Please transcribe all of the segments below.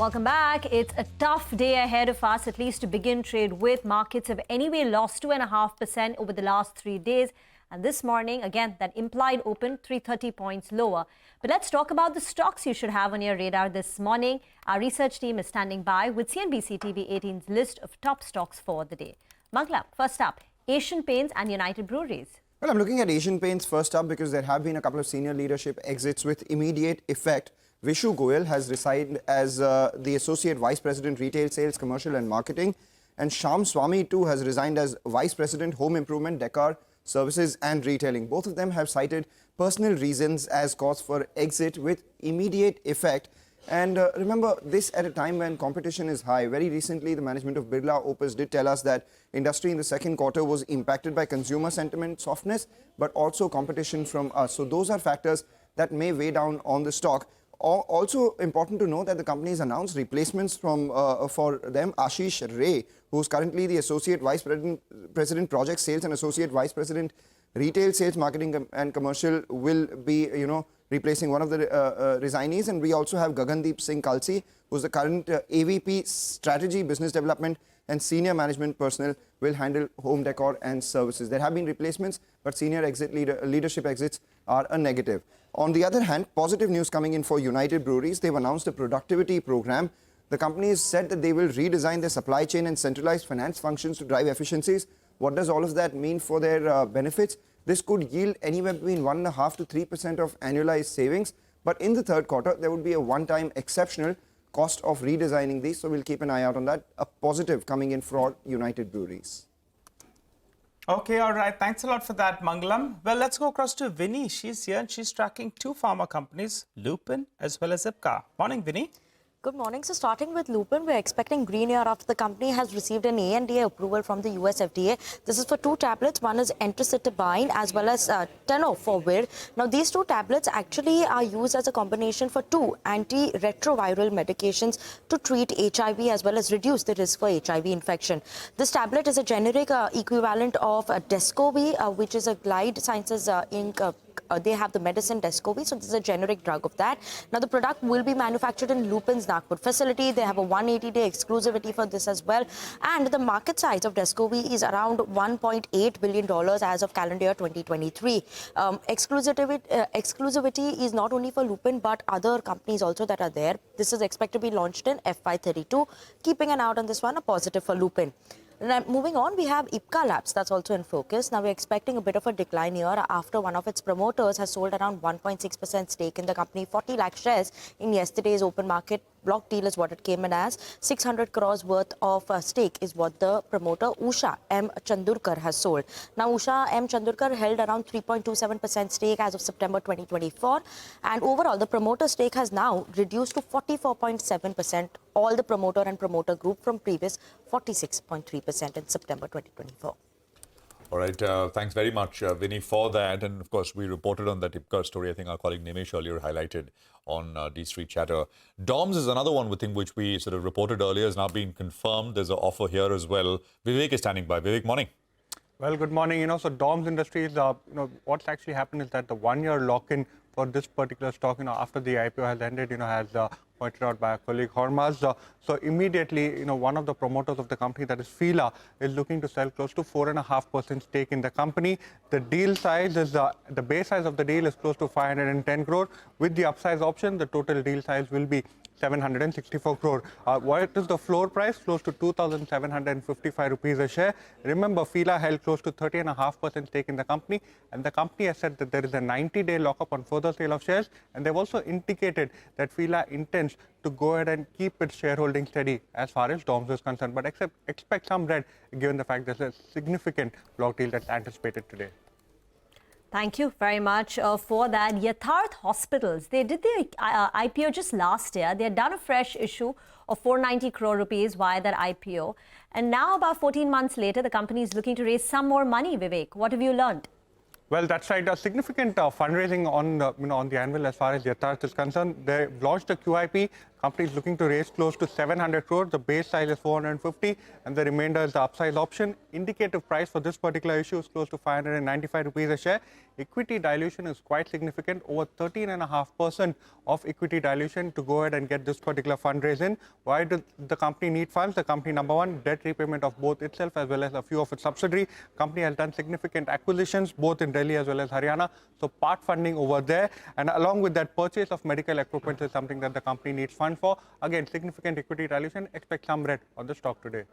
Welcome back. It's a tough day ahead of us, at least to begin trade with. Markets have anyway lost 2.5% over the last 3 days. And this morning, again, that implied open 330 points lower. But let's talk about the stocks you should have on your radar this morning. Our research team is standing by with CNBC-TV18's list of top stocks for the day. Mangla, first up, Asian Paints and United Breweries. Well, I'm looking at Asian Paints first up because there have been a couple of senior leadership exits with immediate effect. Vishu Goyal has resigned as the Associate Vice President, Retail Sales, Commercial and Marketing. And Shyam Swami too has resigned as Vice President, Home Improvement, Decor, Services and Retailing. Both of them have cited personal reasons as cause for exit with immediate effect. And remember, this at a time when competition is high. Very recently, the management of Birla Opus did tell us that industry in the second quarter was impacted by consumer sentiment softness, but also competition from us. So those are factors that may weigh down on the stock. Also important to know that the company has announced replacements for them. Ashish Ray, who's currently the Associate Vice President Project Sales and Associate Vice President Retail Sales, Marketing and Commercial, will be, replacing one of the resignees. And we also have Gagandeep Singh Kalsi, who's the current AVP Strategy, Business Development and Senior Management Personnel, will handle home decor and services. There have been replacements, but senior leadership exits are a negative. On the other hand, positive news coming in for United Breweries. They've announced a productivity program. The company has said that they will redesign their supply chain and centralize finance functions to drive efficiencies. What does all of that mean for their benefits? This could yield anywhere between 1.5% to 3% of annualized savings. But in the third quarter, there would be a one-time exceptional cost of redesigning these. So we'll keep an eye out on that. A positive coming in for United Breweries. Okay, all right. Thanks a lot for that, Mangalam. Well, let's go across to Vinny. She's here and she's tracking two pharma companies, Lupin as well as IPCA. Morning, Vinny. Good morning. So starting with Lupin, we're expecting green air after the company has received an ANDA approval from the US FDA. This is for two tablets. One is entrocitabine as well as tenofovir. Now, these two tablets actually are used as a combination for two antiretroviral medications to treat HIV as well as reduce the risk for HIV infection. This tablet is a generic equivalent of Descovy, which is a Glide Sciences Inc. They have the medicine Descovy, so this is a generic drug of that. Now, the product will be manufactured in Lupin's Nagpur facility. They have a 180-day exclusivity for this as well. And the market size of Descovy is around $1.8 billion as of calendar year 2023. Exclusivity is not only for Lupin, but other companies also that are there. This is expected to be launched in FY32. Keeping an eye out on this one, a positive for Lupin. Now, moving on, we have IPCA Labs that's also in focus. Now, we're expecting a bit of a decline here after one of its promoters has sold around 1.6% stake in the company, 40 lakh shares in yesterday's open market. Block deal is what it came in as. 600 crores worth of stake is what the promoter Usha M. Chandurkar has sold. Now, Usha M. Chandurkar held around 3.27% stake as of September 2024. And overall, the promoter stake has now reduced to 44.7%. All the promoter and promoter group from previous 46.3% in September 2024. All right. Thanks very much, Vinny, for that. And of course, we reported on that IPCA story. I think our colleague Nimesh earlier highlighted on D3 Chatter. DOMS is another one within which we sort of reported earlier, has now been confirmed. There's an offer here as well. Vivek is standing by. Vivek, morning. Well, good morning. So DOMS Industries, what's actually happened is that the one-year lock-in for this particular stock, after the IPO has ended, has pointed out by our colleague Hormaz. So immediately, one of the promoters of the company, that is Fila, is looking to sell close to 4.5% stake in the company. The deal size is, the base size of the deal is close to 510 crore. With the upsize option, the total deal size will be 764 crore. What is the floor price? Close to 2,755 rupees a share. Remember, Fila held close to 30.5% stake in the company, and the company has said that there is a 90-day lockup on further sale of shares, and they've also indicated that Fila intends to go ahead and keep its shareholding steady as far as DOMS is concerned, but expect some red given the fact there's a significant block deal that's anticipated today. Thank you very much for that. Yatharth Hospitals, they did the IPO just last year. They had done a fresh issue of 490 crore rupees via that IPO. And now about 14 months later, the company is looking to raise some more money, Vivek. What have you learned? Well, that's right. A significant fundraising on the anvil as far as Yatharth is concerned. They launched a QIP Company is looking to raise close to 700 crores. The base size is 450 and the remainder is the upsize option. Indicative price for this particular issue is close to 595 rupees a share. Equity dilution is quite significant, over 13.5% of equity dilution to go ahead and get this particular fundraise in. Why does the company need funds? The company, number one, debt repayment of both itself as well as a few of its subsidiaries. Company has done significant acquisitions both in Delhi as well as Haryana. So part funding over there, and along with that, purchase of medical equipment is something that the company needs funds for. Again, significant equity dilution. Expect some red on the stock today.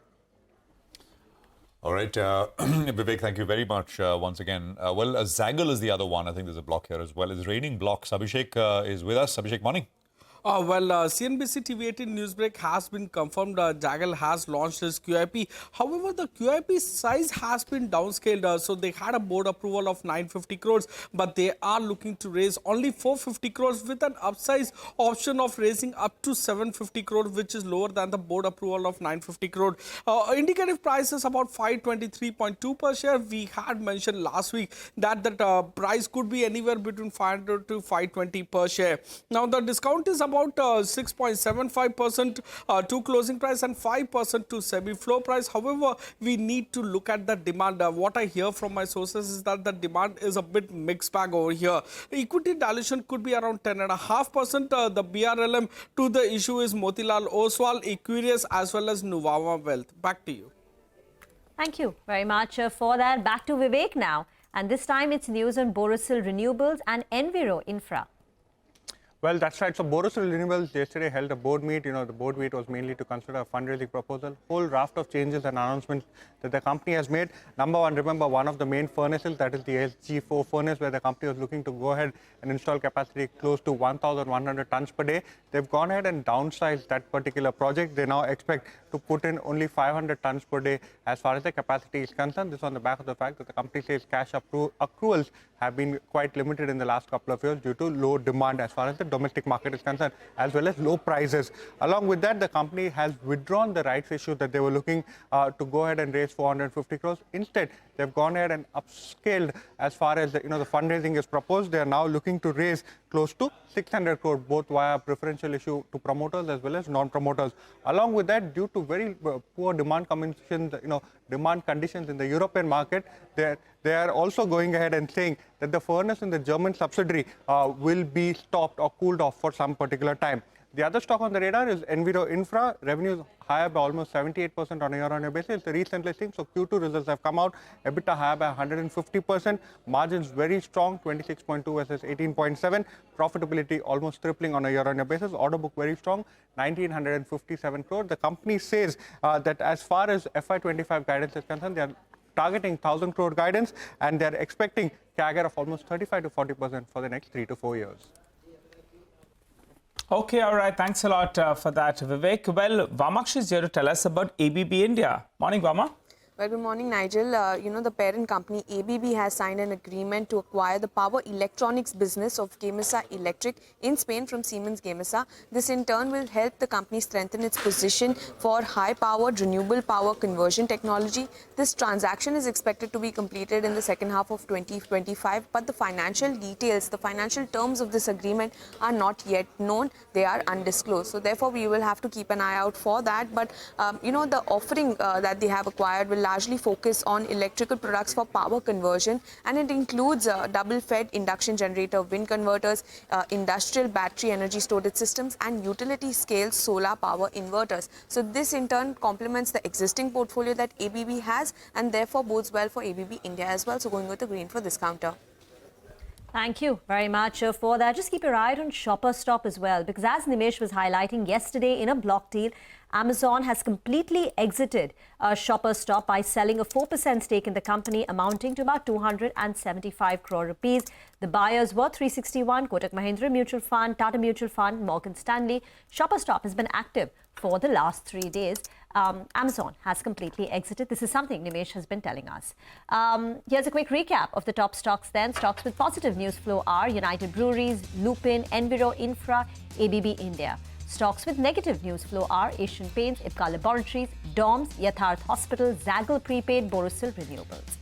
All right, Vivek, thank you very much once again. Zaggle is the other one. I think there's a block here as well. It's raining blocks. Abhishek is with us. Abhishek, morning. CNBC-TV18 Newsbreak has been confirmed. Zaggle has launched its QIP. However, the QIP size has been downscaled. So they had a board approval of 950 crores, but they are looking to raise only 450 crores with an upsize option of raising up to 750 crores, which is lower than the board approval of 950 crore. Indicative price is about 523.2 per share. We had mentioned last week that the price could be anywhere between 500 to 520 per share. Now, the discount is about 6.75% to closing price and 5% to SEBI floor price. However, we need to look at the demand. What I hear from my sources is that the demand is a bit mixed bag over here. Equity dilution could be around 10.5%. The BRLM to the issue is Motilal Oswal, Equirius as well as Nuvama Wealth. Back to you. Thank you very much for that. Back to Vivek now. And this time it's news on Borosil Renewables and Enviro Infra. Well, that's right. So Borosil Renewables yesterday held a board meet. The board meet was mainly to consider a fundraising proposal. Whole raft of changes and announcements that the company has made. Number one, remember one of the main furnaces, that is the SG4 furnace, where the company was looking to go ahead and install capacity close to 1,100 tons per day. They've gone ahead and downsized that particular project. They now expect to put in only 500 tons per day as far as the capacity is concerned. This on the back of the fact that the company says cash accruals have been quite limited in the last couple of years due to low demand as far as the domestic market is concerned, as well as low prices. Along with that, the company has withdrawn the rights issue that they were looking to go ahead and raise 450 crores. Instead, they've gone ahead and upscaled as far as the fundraising is proposed. They are now looking to raise close to 600 crore, both via preferential issue to promoters as well as non-promoters. Along with that, due to very poor demand conditions, demand conditions in the European market, they are also going ahead and saying that the furnace in the German subsidiary will be stopped or cooled off for some particular time. The other stock on the radar is Enviro Infra. Revenues higher by almost 78% on a year-on-year basis. It's a recent listing, so Q2 results have come out. EBITDA higher by 150%. Margins very strong, 26.2 versus 18.7. Profitability almost tripling on a year-on-year basis. Order book very strong, 1,957 crore. The company says that as far as FY25 guidance is concerned, they are targeting 1,000 crore guidance, and they're expecting CAGR of almost 35 to 40% for the next 3 to 4 years. Okay, all right. Thanks a lot for that, Vivek. Well, Vamakshi is here to tell us about ABB India. Morning, Vama. Well, good morning, Nigel. The parent company ABB has signed an agreement to acquire the power electronics business of Gamesa Electric in Spain from Siemens Gamesa. This in turn will help the company strengthen its position for high-powered renewable power conversion technology. This transaction is expected to be completed in the second half of 2025, but the financial details, the financial terms of this agreement are not yet known. They are undisclosed. So therefore, we will have to keep an eye out for that. But, the offering that they have acquired will largely focus on electrical products for power conversion, and it includes double-fed induction generator wind converters, industrial battery energy storage systems, and utility-scale solar power inverters. So this in turn complements the existing portfolio that ABB has, and therefore bodes well for ABB India as well. So going with the green for this counter. Thank you very much for that. Just keep your eye on Shopper Stop as well, because as Nimesh was highlighting yesterday in a block deal, Amazon has completely exited Shopper Stop by selling a 4% stake in the company amounting to about 275 crore rupees. The buyers were 361, Kotak Mahindra Mutual Fund, Tata Mutual Fund, Morgan Stanley. Shopper Stop has been active for the last 3 days. Amazon has completely exited. This is something Nimesh has been telling us. Here's a quick recap of the top stocks then. Stocks with positive news flow are United Breweries, Lupin, Enviro Infra, ABB India. Stocks with negative news flow are Asian Paints, IPCA Laboratories, DOMS, Yatharth Hospital, Zaggle Prepaid, Borosil Renewables.